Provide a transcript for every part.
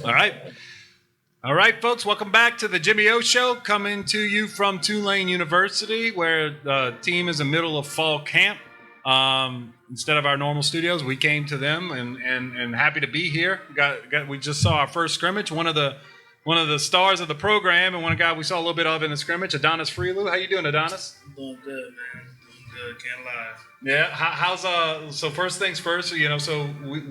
All right. All right, folks, welcome back to the Jimmy O Show, coming to you from Tulane University, where the team is in the middle of fall camp. Instead of our normal studios, we came to them and happy to be here. We just saw our first scrimmage. One of the stars of the program, and one guy we saw a little bit of in the scrimmage, Adonis Friloux. How you doing, Adonis? I'm doing good, man. Doing good. Can't lie. Yeah. How's so first things first. So we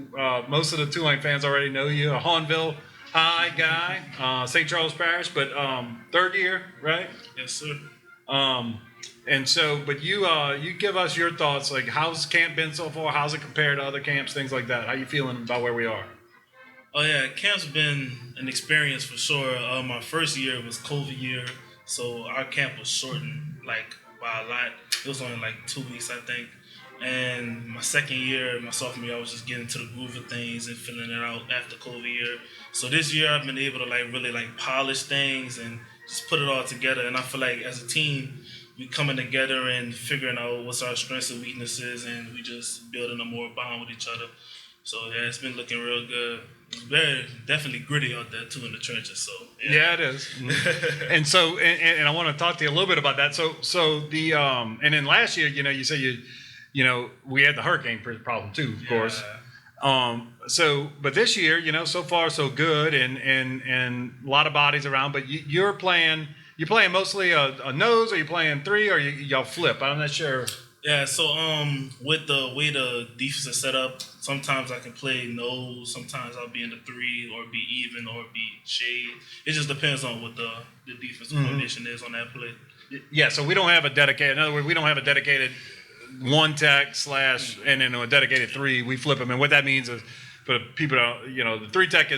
most of the Tulane fans already know you, a Hahnville High guy, St. Charles Parish, but third year, right? Yes, sir. But you give us your thoughts, like how's camp been so far? How's it compared to other camps, things like that? How you feeling about where we are? Oh yeah, camp's been an experience for sure. My first year was COVID year, so our camp was shortened like by a lot. It was only like 2 weeks, I think. And my second year, my sophomore year, I was just getting to the groove of things and filling it out after COVID year. So this year, I've been able to really polish things and just put it all together. And I feel like as a team, we coming together and figuring out what's our strengths and weaknesses, and we just building a more bond with each other. So yeah, it's been looking real good. It's very definitely gritty out there too in the trenches. So yeah it is. And so and I want to talk to you a little bit about that. So the and then last year, you said we had the hurricane problem too, of course. But this year, so far so good, and a lot of bodies around. But you're playing mostly a nose, or you playing three, or y'all flip. I'm not sure. Yeah, so with the way the defense is set up, sometimes I can play nose, sometimes I'll be in the three, or be even, or be shade. It just depends on what the defensive coordination is on that play. Yeah, so we don't have a dedicated. In other words, we don't have a dedicated one tech / and then a dedicated three. We flip them, and what that means is, for people, the three tech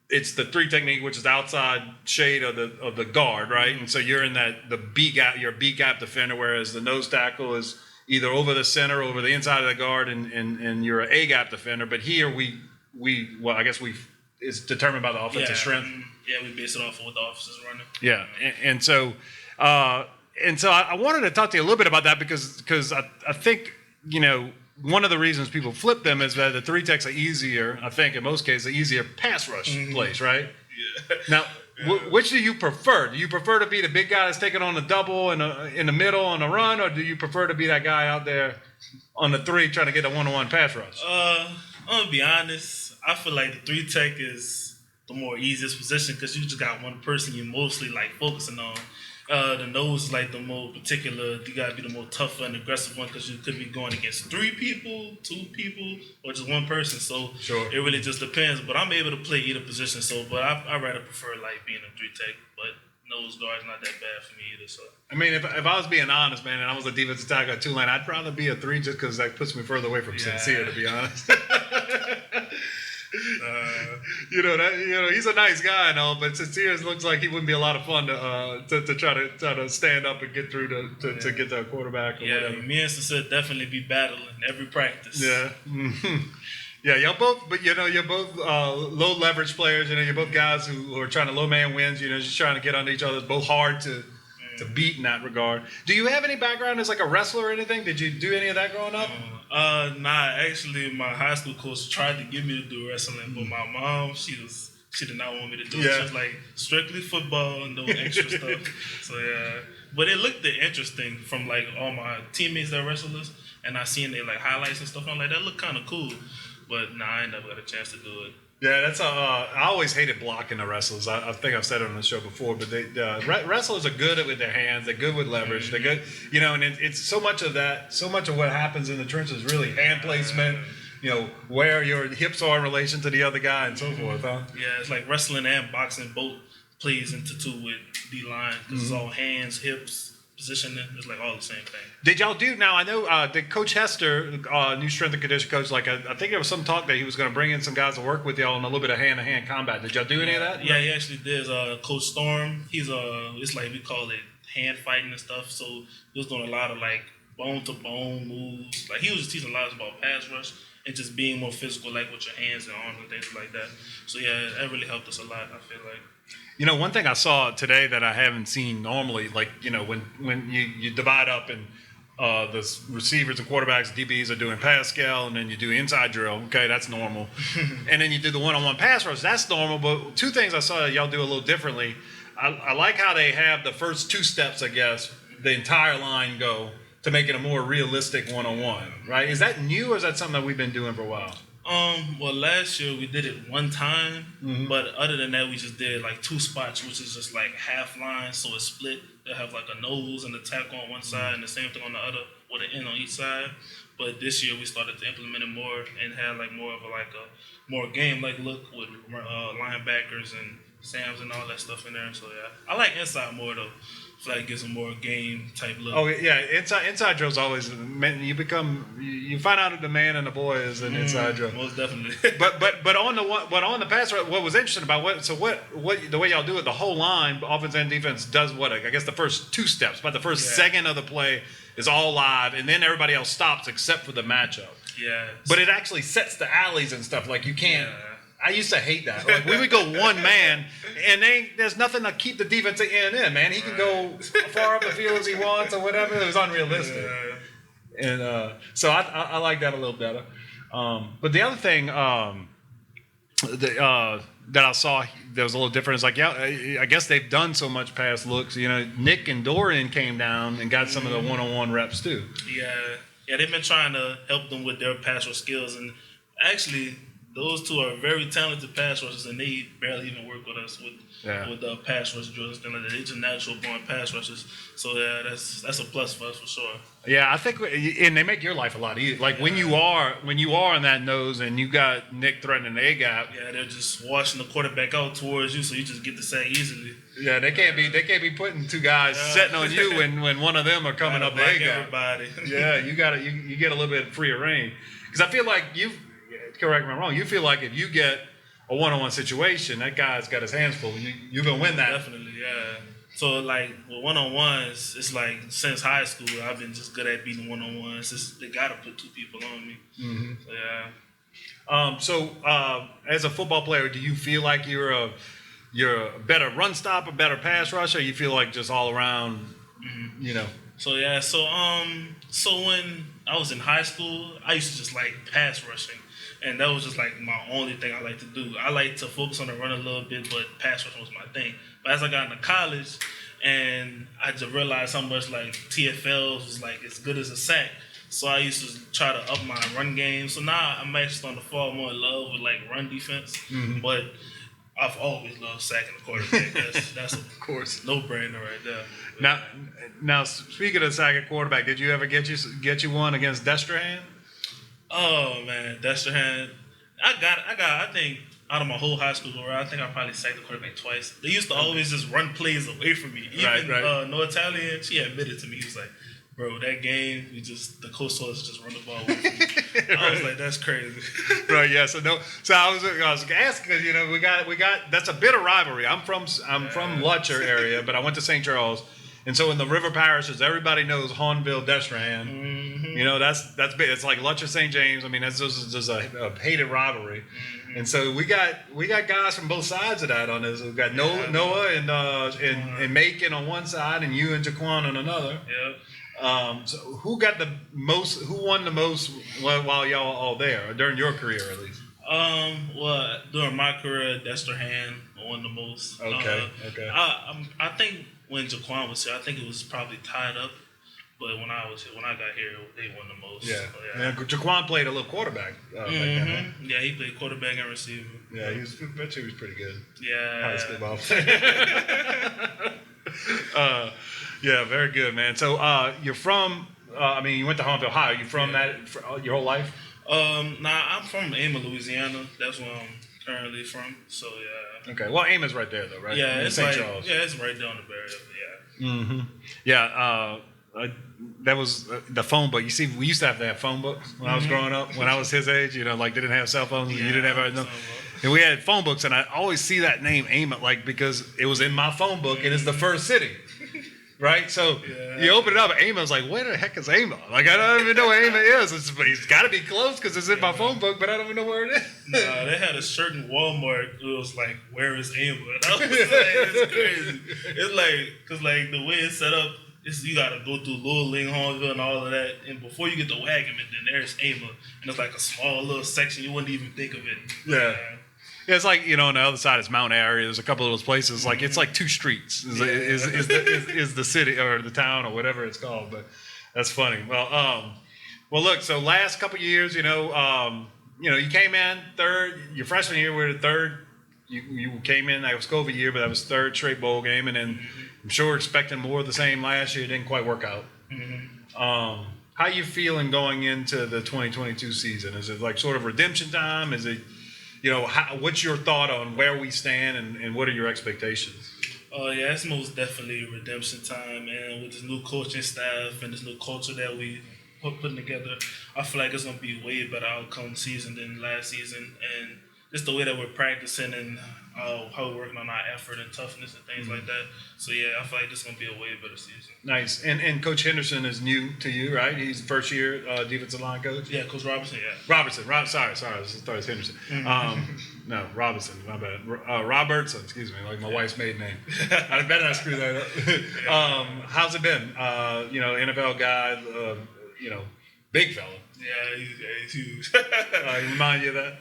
it's the three technique, which is outside shade of the guard, right? Mm-hmm. And so you're in the B gap, you're a B gap defender, whereas the nose tackle is either over the center or over the inside of the guard, and you're an A gap defender. But here it's determined by the offensive strength. Yeah, we base it off of what the offense is running. Yeah, and so I wanted to talk to you a little bit about that because I think one of the reasons people flip them is that the three techs are easier, I think in most cases, easier pass rush plays, right? Yeah. Now, which do you prefer? Do you prefer to be the big guy that's taking on the double in the middle on the run, or do you prefer to be that guy out there on the three trying to get a one-on-one pass rush? I'm gonna be honest. I feel like the three tech is the more easiest position because you just got one person you're mostly focusing on. The nose is the more particular. You gotta be the more tougher and aggressive one because you could be going against 3 people, 2 people, or just one person. So sure. It really just depends. But I'm able to play either position. But I rather prefer being a three tech. But nose guard's not that bad for me either. So I mean, if I was being honest, man, and I was a defensive tackle at Tulane, I'd rather be a three just because that puts me further away from Sincere, to be honest. He's a nice guy and all, but Sincere looks like he wouldn't be a lot of fun to try to stand up and get through to get to a quarterback or whatever. Me and Sincere definitely be battling every practice. Yeah. Yeah, y'all both, but you're both low leverage players. You're both guys who are trying to low man wins. Just trying to get under each other. It's both hard to beat in that regard. Do you have any background as a wrestler or anything? Did you do any of that growing up? Nah. Actually, my high school coach tried to get me to do wrestling, but my mom, she did not want me to do it. She was strictly football and no extra stuff. So yeah, but it looked interesting from all my teammates that are wrestlers, and I seen their highlights and stuff. I'm like, that looked kind of cool, but I ain't never got a chance to do it. Yeah, that's I always hated blocking the wrestlers. I think I've said it on the show before, but wrestlers are good with their hands. They're good with leverage. They're good, and it's so much of that. So much of what happens in the trenches is really hand placement. Where your hips are in relation to the other guy and so forth. Huh? Yeah, it's like wrestling and boxing both plays into two with DLine because it's all hands, hips. Positioning, it's all the same thing. Did y'all do, now I know the Coach Hester, new strength and condition coach, I think there was some talk that he was going to bring in some guys to work with y'all on a little bit of hand-to-hand combat. Did y'all do any of that? Yeah, he actually did. Coach Storm, he's it's we call it hand fighting and stuff. So he was doing a lot of bone-to-bone moves. He was just teaching a lot about pass rush and just being more physical, with your hands and arms and things like that. So yeah, that really helped us a lot, I feel like. One thing I saw today that I haven't seen normally, when you divide up and the receivers and quarterbacks, DBs are doing pass scale, and then you do inside drill. Okay, that's normal. And then you do the one-on-one pass rush. That's normal. But two things I saw y'all do a little differently. I like how they have the first two steps, I guess, the entire line go to make it a more realistic one-on-one, right? Is that new, or is that something that we've been doing for a while? Well, last year we did it one time, but other than that, we just did like two spots, which is just like half line, so it's split. They have like a nose and a tack on one side, and the same thing on the other, with an end on each side. But this year we started to implement it more and had like more of a more game-like look with linebackers and Sams and all that stuff in there. So yeah, I like inside more though. I feel like it gives a more game type look. Oh yeah, inside drill's always you find out who the man and the boy is in inside drill. Most definitely. but on the pass rush, what was interesting about what the way y'all do it, the whole line, offense and defense, does what? I guess the first two steps, but the first second of the play is all live, and then everybody else stops except for the matchup. Yeah. But it actually sets the alleys and stuff. Like you can't. Yeah. I used to hate that. Like we would go one man, and there's nothing to keep the defensive end in, man. He can go far up the field as he wants or whatever. It was unrealistic. Yeah. And so I like that a little better. But the other thing that I saw that was a little different is like, I guess they've done so much pass looks. You know, Nick and Dorian came down and got some of the one-on-one reps too. Yeah, they've been trying to help them with their pass rush skills, and actually, those two are very talented pass rushers, and they barely even work with us with pass rush drills and things like that. They're just natural born pass rushers. So yeah, that's a plus for us for sure. Yeah, I think, and they make your life a lot easier. Like when you are in that nose and you got Nick threatening the A gap. Yeah, they're just washing the quarterback out towards you, so you just get the sack easily. Yeah, they can't be putting two guys sitting on you when one of them are coming up the A gap. Everybody. Yeah, you get a little bit freer reign, because I feel like correct me if I'm wrong, you feel like if you get a one-on-one situation, that guy's got his hands full. You're going to win that. Definitely, yeah. So, like, with one-on-ones, it's like since high school, I've been just good at beating one-on-ones. They got to put two people on me. So, yeah. As a football player, do you feel like you're a better run stopper, better pass rusher, or you feel like just all around, you know? So, yeah. So when I was in high school, I used to just like pass rushing. And that was just like my only thing I like to do. I like to focus on the run a little bit, but pass rush was my thing. But as I got into college, and I just realized how much like TFLs was like as good as a sack. So I used to try to up my run game. So now I'm actually starting to fall more in love with like run defense. But I've always loved sacking the quarterback. That's of course no-brainer right there. Now speaking of sacking quarterback, did you ever get you one against Destrehan? Oh man, Destrehan. I think out of my whole high school career, I think I probably sacked the quarterback twice. They used to always just run plays away from me. Even No Italian, she admitted to me, he was like, bro, that game, the coach told us to just run the ball away from me. I was like, that's crazy. Right, yeah. So I was asking because we got that's a bit of rivalry. I'm from Lutcher area, but I went to St. Charles. And so in the river parishes, everybody knows Hawnville, Destrehan. You know, that's big. It's like Lutcher, St. James. I mean, that's just a hated rivalry. And so we got guys from both sides of that on this. We've got Noah and Macon on one side, and you and Jaquan on another. Yeah. So who won the most while y'all all there, or during your career at least? Well, during my career, Destrehan won the most. Okay. I think when Jaquan was here, I think it was probably tied up. But when I got here, they won the most. Yeah. So, yeah. And Jaquan played a little quarterback. Back then, right? Yeah, he played quarterback and receiver. Yeah, he was pretty good. Yeah. High school ball player. Yeah, very good, man. So you're from, you went to Hawnville High. Are you from that for your whole life? I'm from Ama, Louisiana. That's where I'm currently from. So, yeah. Okay. Well, Ama's right there, though, right? Yeah, it's St. Charles. Yeah, it's right down the barrier. Yeah. Yeah. That was the phone book. You see, we used to have phone books when I was growing up. When I was his age, like they didn't have cell phones. You didn't have and we had phone books, and I always see that name Ama, because it was in my phone book, and it's the first city. Right, so you open it up, Ama was like, "Where the heck is Ama?" Like, I don't even know where Ama is. It's got to be close because it's in my phone book, but I don't even know where it is. Nah, they had a shirt in Walmart. It was like, "Where is Ama?" And I was like, "It's crazy." It's like, cause like the way it's set up, you got to go through Little Linghornville and all of that, and before you get to Wagaman, then there's Ava, and it's like a small little section you wouldn't even think of it. Yeah. Yeah, it's like, on the other side, it's mountain area. There's a couple of those places. Like, it's like 2 streets is the city or the town or whatever it's called. But that's funny. Well, look. So last couple of years, you came in third. Your freshman year, we were the third. You came in. That was COVID year, but that was third straight bowl game. And then I'm sure expecting more of the same last year. It didn't quite work out. How you feeling going into the 2022 season? Is it like sort of redemption time? Is it what's your thought on where we stand and what are your expectations? Yeah, it's most definitely redemption time, and with this new coaching staff and this new culture that we putting together, I feel like it's going to be a way better outcome season than last season, and just the way that we're practicing and how we're working on our effort and toughness and things like that. So, yeah, I feel like this is going to be a way better season. Nice. And Coach Henderson is new to you, right? He's first year defensive line coach? Yeah, Coach Robertson, yeah. Sorry. I thought it was Henderson. No, Robinson, my bad. Robertson, excuse me, like my wife's maiden name. I better not screw that up. How's it been? NFL guy, big fella. Yeah, he's huge. He remind you of that?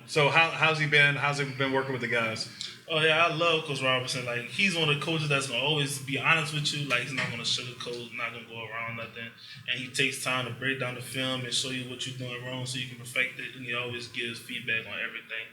So how's he been? How's he been working with the guys? Oh, yeah, I love Coach Robertson. Like, he's one of the coaches that's going to always be honest with you. Like, he's not going to sugarcoat, not going to go around nothing. And he takes time to break down the film and show you what you're doing wrong so you can perfect it. And he always gives feedback on everything.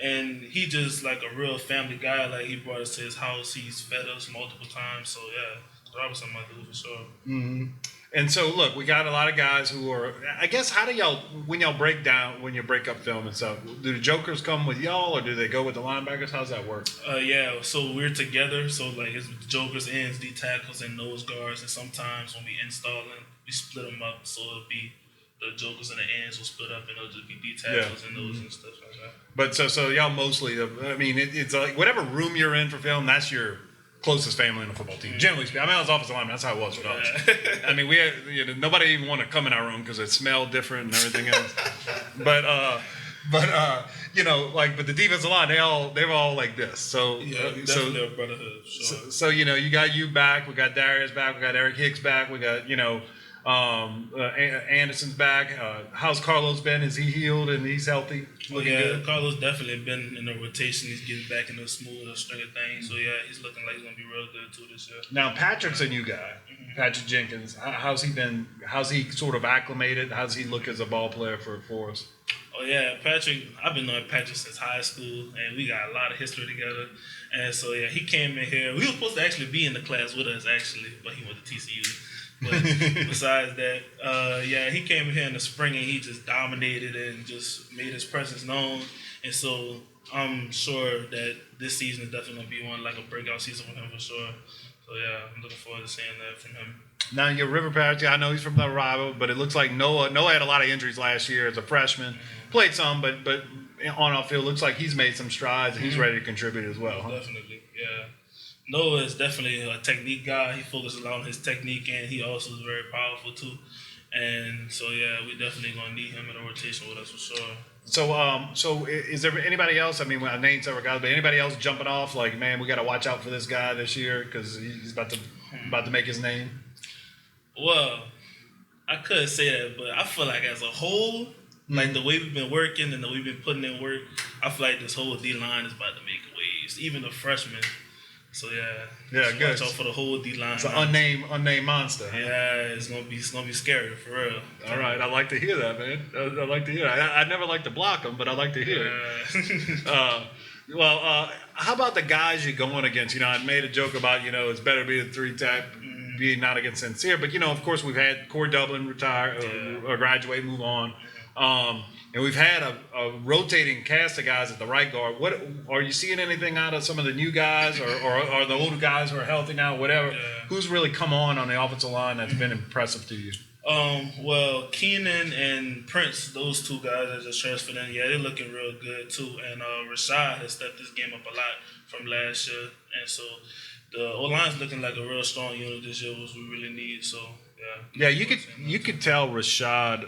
And he just, like, a real family guy. Like, he brought us to his house. He's fed us multiple times. So, yeah, Coach Robertson might do for sure. Mm-hmm. And so, look, we got a lot of guys who are, I guess, how do y'all, when you break up film and stuff, do the jokers come with y'all or do they go with the linebackers? How's that work? Yeah, so we're together. So, like, it's jokers, ends, D tackles, and nose guards. And sometimes when we installing, we split them up. So it'll be the jokers and the ends will split up and it'll just be D tackles and nose and stuff like that. But so y'all mostly, it's like whatever room you're in for film, that's your closest family in the football team. Generally speaking, I was offensive lineman. That's how it was with us. I mean, we had, nobody even want to come in our room because it smelled different and everything else. But the defensive line, they're all like this. So definitely a brotherhood. Sure. So you got you back. We got Darius back. We got Eric Hicks back. We got Anderson's back. How's Carlos been? Is he healed and he's healthy? Looking good? Carlos definitely been in the rotation. He's getting back in the smoother string of things. So, yeah, he's looking like he's going to be real good, too, this year. Now, Patrick's a new guy. Patrick Jenkins. How's he been? How's he sort of acclimated? How's he look as a ball player for us? Oh, yeah, Patrick. I've been knowing Patrick since high school, and we got a lot of history together. And so, yeah, he came in here. We were supposed to actually be in the class with us, actually, but he went to TCU. But besides that, he came in here in the spring and he just dominated and just made his presence known. And so I'm sure that this season is definitely going to be one like a breakout season for him for sure. So, yeah, I'm looking forward to seeing that from him. Now, your River Parity, I know he's from the rival, but it looks like Noah had a lot of injuries last year as a freshman. Played some, but on off field, looks like he's made some strides and he's ready to contribute as well. Huh? Definitely, yeah. Noah is definitely a technique guy. He focuses a lot on his technique, and he also is very powerful too. And so, yeah, we definitely gonna need him in a rotation with us for sure. So is there anybody else? I mean, I named several guys, but anybody else jumping off? Like, man, we got to watch out for this guy this year because he's about to make his name. Well, I could say that, but I feel like as a whole, like the way we've been working and the way we've been putting in work, I feel like this whole D-line is about to make waves. Even the freshmen. So good. Watch out for the whole D-line. It's an unnamed monster. Yeah, it's gonna be scary for real. All right, I like to hear that, man. I like to hear that. I never like to block them, but I like to hear it. How about the guys you're going against? I made a joke about it's better to be a 3-tech, be not against Sincere, but of course we've had Corey Dublin retire or graduate, move on. And we've had a rotating cast of guys at the right guard. What are you seeing anything out of some of the new guys or the older guys who are healthy now, whatever? Yeah. Who's really come on the offensive line that's been impressive to you? Well, Keenan and Prince, those two guys that just transferred in, they're looking real good too. And Rashod has stepped this game up a lot from last year. And so the O-line's looking like a real strong unit this year, which we really need. So, yeah. Yeah, you could tell Rashod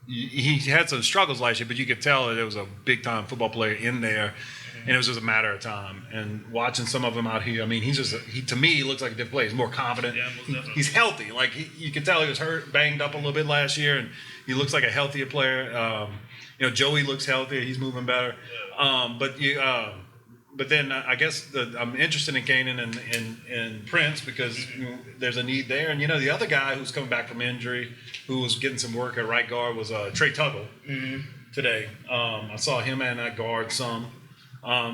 he had some struggles last year, but you could tell that there was a big-time football player in there. and it was just a matter of time. And watching some of them out here, I mean, to me, he looks like a different player. He's more confident. Yeah, most definitely. He's healthy. Like you can tell he was hurt, banged up a little bit last year, and he looks like a healthier player. Joey looks healthier. He's moving better. But then I guess I'm interested in Kanan and Prince because there's a need there. And the other guy who's coming back from injury, who was getting some work at right guard, was Treyuggle today. I saw him and that guard some.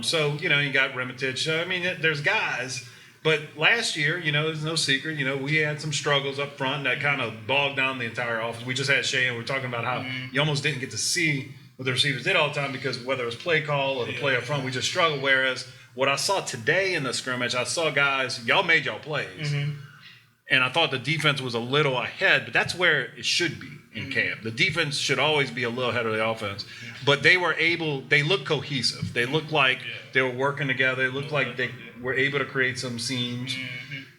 So you got Remitich. I mean, there's guys. But last year, there's no secret. We had some struggles up front that kind of bogged down the entire offense. We just had Shea, and we're talking about how you almost didn't get to see what the receivers did all the time because whether it was play call or the play up front, we just struggled. Whereas what I saw today in the scrimmage, I saw guys, y'all made y'all plays. And I thought the defense was a little ahead, but that's where it should be in camp. The defense should always be a little ahead of the offense. But they looked cohesive. They looked like they were working together. It looked like they were able to create some seams.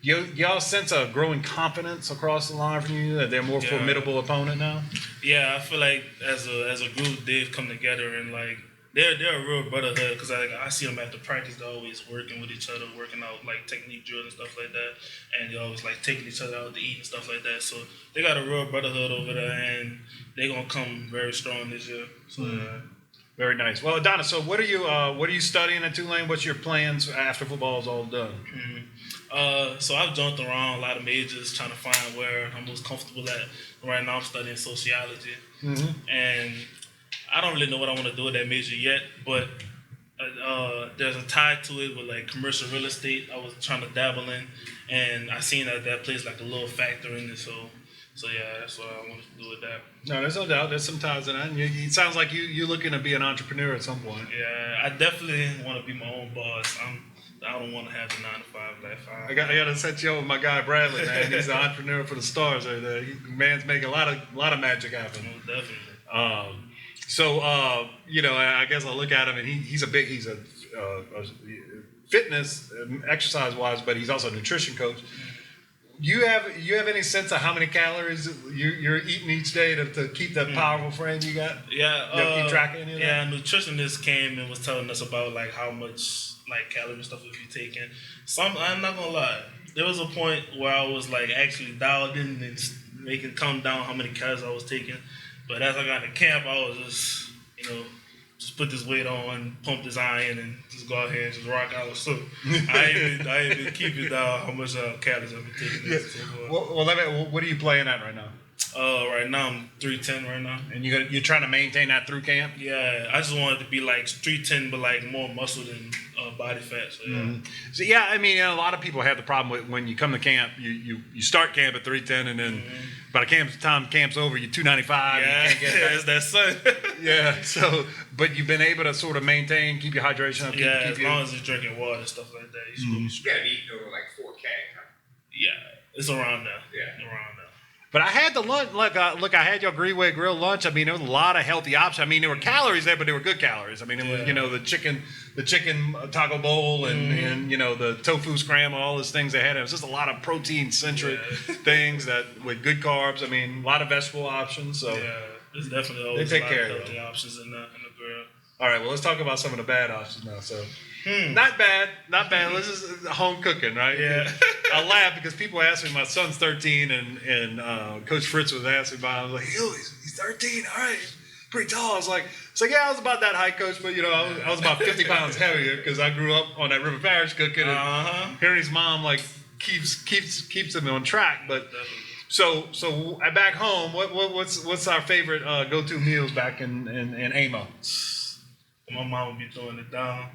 Y'all sense a growing confidence across the line from you that they're a more formidable opponent now? Yeah, I feel like as a group, they've come together and like they're a real brotherhood because I see them after practice. They're always working with each other, working out like technique drills and stuff like that, and they're always like taking each other out to eat and stuff like that. So they got a real brotherhood over there, and they're gonna come very strong this year. So. Very nice. Well, Adonis, so what are you studying at Tulane? What's your plans after football is all done? So I've jumped around a lot of majors trying to find where I'm most comfortable at. Right now I'm studying sociology. And I don't really know what I want to do with that major yet, but there's a tie to it with like commercial real estate I was trying to dabble in, and I seen that plays like a little factor in it, so yeah, that's what I want to do with that. No, there's no doubt. There's some ties in that. It sounds like you're looking to be an entrepreneur at some point. Yeah, I definitely want to be my own boss. I don't want to have the 9 to 5 life. I got to set you up with my guy Bradley, man. He's the entrepreneur for the Stars right there. Man's making a lot of magic happen. Most definitely. I guess I look at him and he's a fitness, exercise wise, but he's also a nutrition coach. You have any sense of how many calories you're eating each day to keep that powerful frame you got? Yeah. Keep track of any of that? Yeah, nutritionist came and was telling us about like how much like calorie stuff if you're taking. I'm not gonna lie. There was a point where I was like actually dialed in and count down how many calories I was taking. But as I got to camp, I was just put this weight on, pump this iron, and just go out here and just rock out. So I ain't been keeping down how much calories I've been taking. Yeah. What are you playing at right now? Right now I'm 310 right now. And you're trying to maintain that through camp? Yeah, I just wanted to be like 310, but like more muscle than body fat. So yeah. So yeah, I mean, a lot of people have the problem with when you come to camp, you start camp at 310, and then by the time camp's over, you're 295. Yeah, and you can't get it's that sun. Yeah. So, but you've been able to sort of maintain, keep your hydration up. Keep as long as you're drinking water and stuff like that, you should be You straight. gotta eat over like 4K, huh? Yeah, it's around there. Yeah. Around there. But I had the lunch. Look, I had your Greenway Grill lunch. I mean, there was a lot of healthy options. I mean, there were calories there, but they were good calories. I mean, it was the chicken taco bowl and the tofu scramble, all those things they had. It was just a lot of protein centric things that with good carbs. I mean, a lot of vegetable options. So yeah, there's definitely always take a lot care of of healthy options in the grill. all right, well, let's talk about some of the bad options now. So not bad. Let's just home cooking, right? Yeah. I laugh because people ask me. My son's 13, and Coach Fritz was asking about. I was like, he's 13. All right, he's pretty tall. I was like, yeah, I was about that height, Coach, but I was about 50 pounds heavier because I grew up on that River Parish cooking. And hearing his mom like keeps him on track. But so back home, what's our favorite go-to meals back in AMO? My mom would be throwing it down.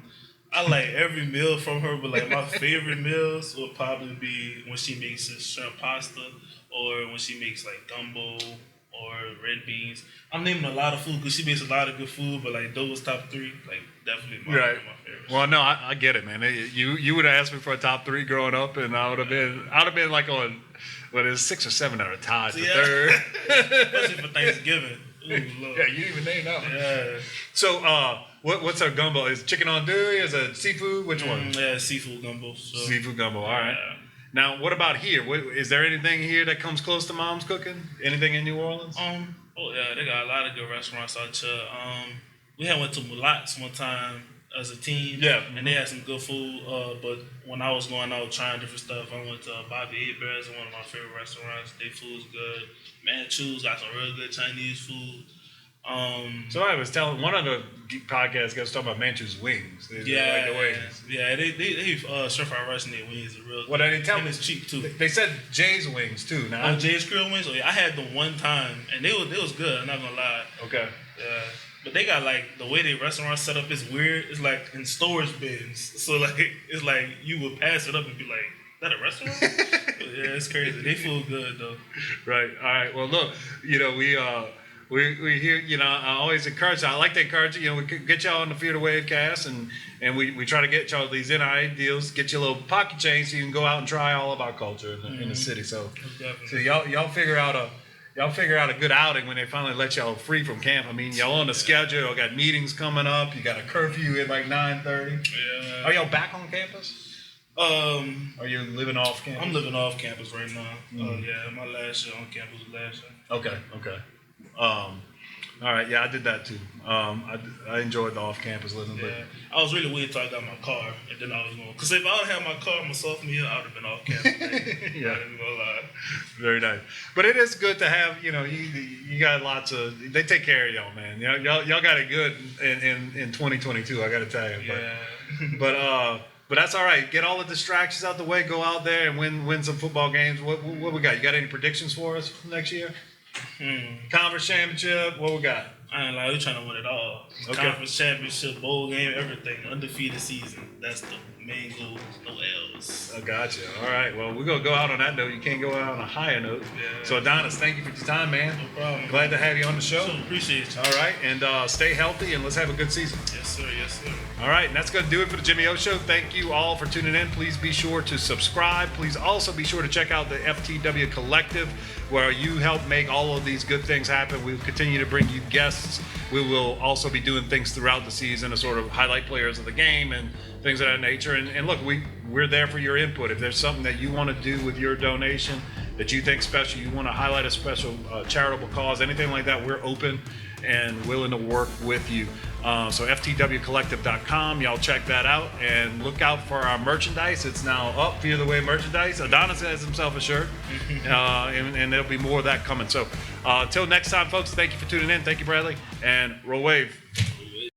I like every meal from her, but like my favorite meals would probably be when she makes this shrimp pasta, or when she makes like gumbo or red beans. I'm naming a lot of food because she makes a lot of good food, but like those top 3, like definitely my favorites. Well, no, I get it, man. You would have asked me for a top 3 growing up, and I would have been like on what is 6 or 7 that are tied for third. Especially for Thanksgiving. Ooh, Lord. Yeah, you didn't even name that one. Yeah. So, what's our gumbo? Is it chicken andouille? Is it seafood? Which one? Yeah, seafood gumbo. So. Seafood gumbo. All right. Now, what about here? Is there anything here that comes close to mom's cooking? Anything in New Orleans? Oh yeah, they got a lot of good restaurants out here. We had went to Mulat's one time as a team. Yeah. And they had some good food. But when I was going out trying different stuff, I went to Bobby Eight Bears, one of my favorite restaurants. Their food's good. Manchus got some real good Chinese food. So I was telling one of the podcast guys talking about Manchus wings. They like the wings. Yeah, they stir fry rice and their wings are real good. What did they tell and me? it's cheap too. They said Jay's wings too. Now, Oh, Jay's Grill wings. Oh yeah, I had them one time and they was good. I'm not gonna lie. okay. Yeah, but they got like the way their restaurant set up is weird. It's like in storage bins, so like it's like you would pass it up and be like, "Is that a restaurant?" Yeah, it's crazy. They food good though. Right. All right. Well, look, we hear, I always encourage, I like to encourage, we could get y'all on the Fear the Wave cast and we try to get y'all these NIA deals, get you a little pocket change so you can go out and try all of our culture in the city. So y'all figure out a good outing when they finally let y'all free from camp. I mean, y'all on the schedule, y'all got meetings coming up, you got a curfew at like 9:30. Yeah. Are y'all back on campus? Are you living off campus? I'm living off campus right now. Yeah, my last year on campus was last year. Okay. All right, yeah, I did that too. I enjoyed the off-campus living, but Yeah, I was really weird until I got my car, and then I was going. Because if I would have had my car my sophomore year, I would have been off campus. Yeah. I didn't gonna lie. very nice. But it is good to have, you got lots of. They take care of y'all, man. Y'all got it good in 2022. I got to tell you. Yeah. But that's all right. Get all the distractions out the way. Go out there and win some football games. What we got? You got any predictions for us next year? Conference championship. What we got? I ain't like we're trying to win it all. Okay. Conference championship, bowl game, everything. Undefeated season. That's the main goal. No L's. I gotcha. All right. Well, we're gonna go out on that note. You can't go out on a higher note. Yeah. So Adonis, thank you for your time, man. No problem. Glad to have you on the show. So appreciate you. All right, and stay healthy, and let's have a good season. Yes, sir. Yes, sir. All right, and that's going to do it for the Jimmy O Show. Thank you all for tuning in. Please be sure to subscribe. Please also be sure to check out the FTW Collective, where you help make all of these good things happen. We'll continue to bring you guests. We will also be doing things throughout the season to sort of highlight players of the game and things of that nature. And look, we're there for your input. If there's something that you want to do with your donation that you think special, you want to highlight a special charitable cause, anything like that, we're open and willing to work with you. So ftwcollective.com, y'all check that out and look out for our merchandise. It's now up, Fear the Way merchandise. Adonis has himself a shirt, and there'll be more of that coming. So till next time, folks, thank you for tuning in. Thank you, Bradley, and roll wave.